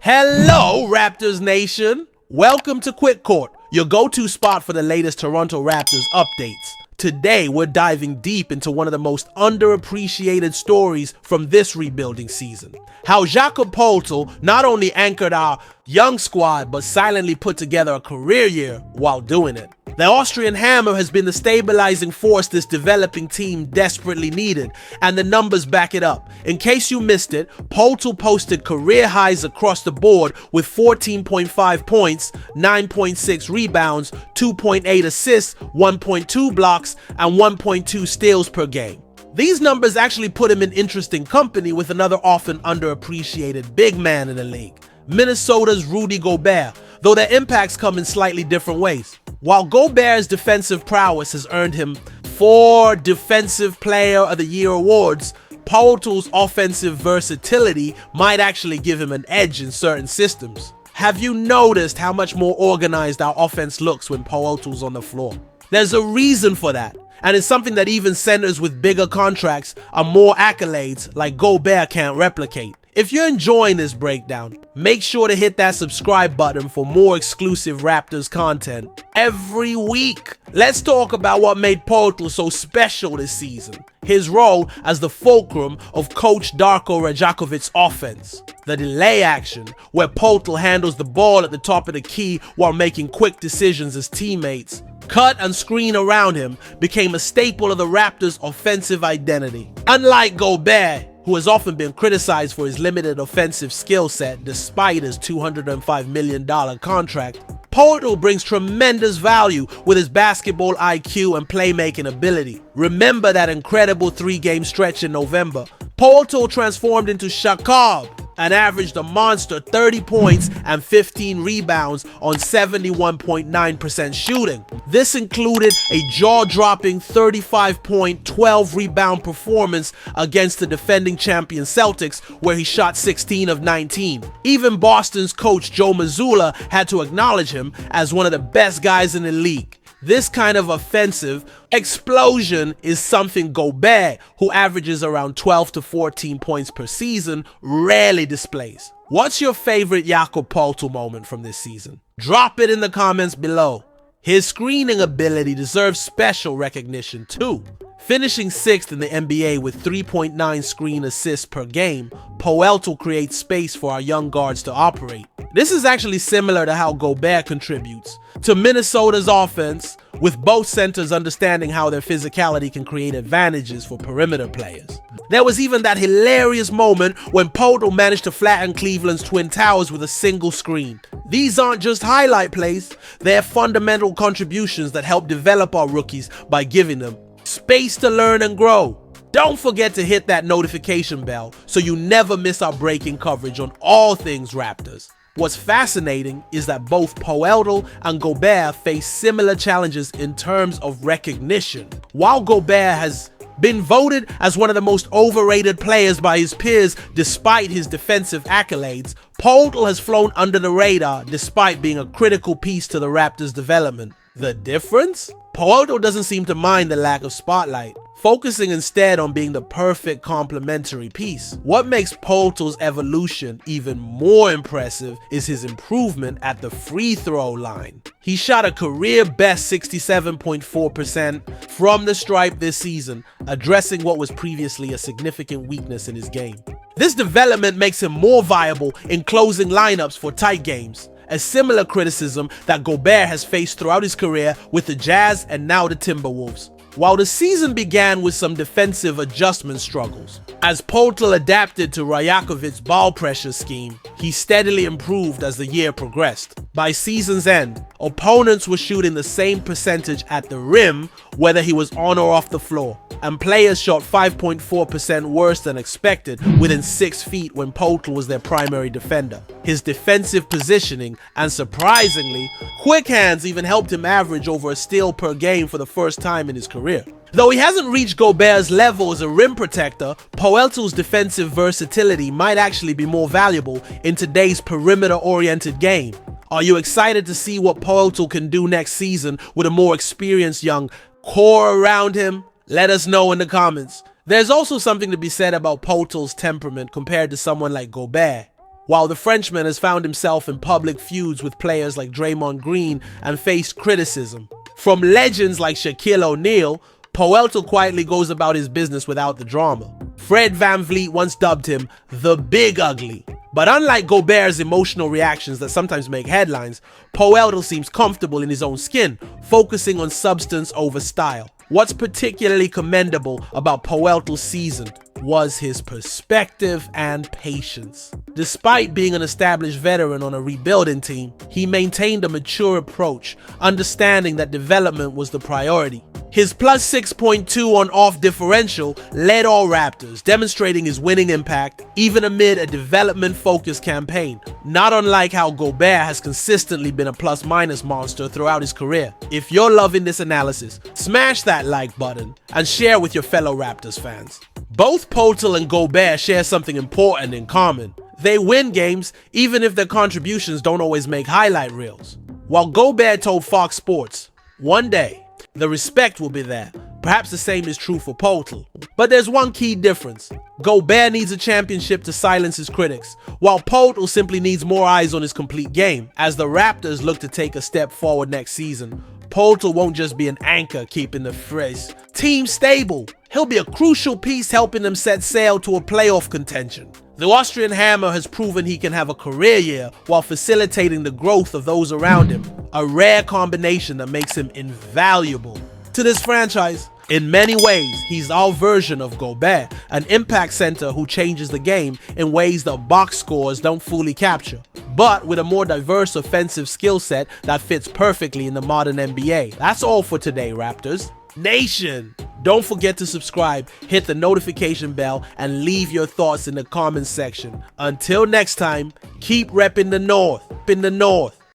Hello, Raptors Nation! Welcome to Quick Court, your go-to spot for the latest Toronto Raptors updates. Today, we're diving deep into one of the most underappreciated stories from this rebuilding season. How Jakob Poeltl not only anchored our young squad, but silently put together a career year while doing it. The Austrian Hammer has been the stabilizing force this developing team desperately needed, and the numbers back it up. In case you missed it, Poeltl posted career highs across the board with 14.5 points, 9.6 rebounds, 2.8 assists, 1.2 blocks, and 1.2 steals per game. These numbers actually put him in interesting company with another often underappreciated big man in the league, Minnesota's Rudy Gobert, though their impacts come in slightly different ways. While Gobert's defensive prowess has earned him 4 Defensive Player of the Year awards, Poeltl's offensive versatility might actually give him an edge in certain systems. Have you noticed how much more organized our offense looks when Poeltl's on the floor? There's a reason for that, and it's something that even centers with bigger contracts and more accolades like Gobert can't replicate. If you're enjoying this breakdown, make sure to hit that subscribe button for more exclusive Raptors content every week. Let's talk about what made Poeltl so special this season. His role as the fulcrum of Coach Darko Rajakovic's offense. The delay action, where Poeltl handles the ball at the top of the key while making quick decisions as teammates. Cut and screen around him became a staple of the Raptors' offensive identity. Unlike Gobert, who has often been criticized for his limited offensive skill set despite his $205 million contract, Poeltl brings tremendous value with his basketball IQ and playmaking ability. Remember that incredible 3-game stretch in November? Poeltl transformed into Jakob and averaged a monster 30 points and 15 rebounds on 71.9% shooting. This included a jaw-dropping 35-point, 12-rebound performance against the defending champion Celtics, where he shot 16 of 19. Even Boston's coach Joe Mazzulla had to acknowledge him as one of the best guys in the league. This kind of offensive explosion is something Gobert, who averages around 12 to 14 points per season, rarely displays. What's your favorite Jakob Poeltl moment from this season? Drop it in the comments below. His screening ability deserves special recognition too. Finishing 6th in the NBA with 3.9 screen assists per game, Poeltl creates space for our young guards to operate. This is actually similar to how Gobert contributes to Minnesota's offense, with both centers understanding how their physicality can create advantages for perimeter players. There was even that hilarious moment when Poeltl managed to flatten Cleveland's Twin Towers with a single screen. These aren't just highlight plays, they're fundamental contributions that help develop our rookies by giving them space to learn and grow. Don't forget to hit that notification bell so you never miss our breaking coverage on all things Raptors. What's fascinating is that both Poeltl and Gobert face similar challenges in terms of recognition. While Gobert has been voted as one of the most overrated players by his peers despite his defensive accolades, Poeltl has flown under the radar despite being a critical piece to the Raptors' development. The difference? Poeltl doesn't seem to mind the lack of spotlight, focusing instead on being the perfect complementary piece. What makes Poeltl's evolution even more impressive is his improvement at the free throw line. He shot a career-best 67.4% from the stripe this season, addressing what was previously a significant weakness in his game. This development makes him more viable in closing lineups for tight games, a similar criticism that Gobert has faced throughout his career with the Jazz and now the Timberwolves. While the season began with some defensive adjustment struggles, as Poeltl adapted to Rajakovic's ball pressure scheme, he steadily improved as the year progressed. By season's end, opponents were shooting the same percentage at the rim whether he was on or off the floor, and players shot 5.4% worse than expected within 6 feet when Poeltl was their primary defender. His defensive positioning and, surprisingly, quick hands even helped him average over a steal per game for the first time in his career. Though he hasn't reached Gobert's level as a rim protector, Poeltl's defensive versatility might actually be more valuable in today's perimeter-oriented game. Are you excited to see what Poeltl can do next season with a more experienced young core around him? Let us know in the comments. There's also something to be said about Poeltl's temperament compared to someone like Gobert. while the Frenchman has found himself in public feuds with players like Draymond Green and faced criticism. From legends like Shaquille O'Neal, Poeltl quietly goes about his business without the drama. Fred VanVleet once dubbed him the Big Ugly. But unlike Gobert's emotional reactions that sometimes make headlines, Poeltl seems comfortable in his own skin, focusing on substance over style. What's particularly commendable about Poeltl's season was his perspective and patience. Despite being an established veteran on a rebuilding team, he maintained a mature approach, understanding that development was the priority. His plus 6.2 on off differential led all Raptors, demonstrating his winning impact even amid a development-focused campaign, not unlike how Gobert has consistently been a plus-minus monster throughout his career. If you're loving this analysis, smash that like button and share with your fellow Raptors fans. Both Poeltl and Gobert share something important in common. They win games even if their contributions don't always make highlight reels. While Gobert told Fox Sports, "One day, the respect will be there." Perhaps the same is true for Poeltl. But there's one key difference. Gobert needs a championship to silence his critics, while Poeltl simply needs more eyes on his complete game. As the Raptors look to take a step forward next season, Poeltl won't just be an anchor keeping the team stable. He'll be a crucial piece helping them set sail to a playoff contention. The Austrian Hammer has proven he can have a career year while facilitating the growth of those around him, a rare combination that makes him invaluable to this franchise. In many ways, he's our version of Gobert, an impact center who changes the game in ways that box scores don't fully capture, but with a more diverse offensive skill set that fits perfectly in the modern NBA. That's all for today, Raptors Nation. Don't forget to subscribe, hit the notification bell, and leave your thoughts in the comments section. Until next time, keep repping the North.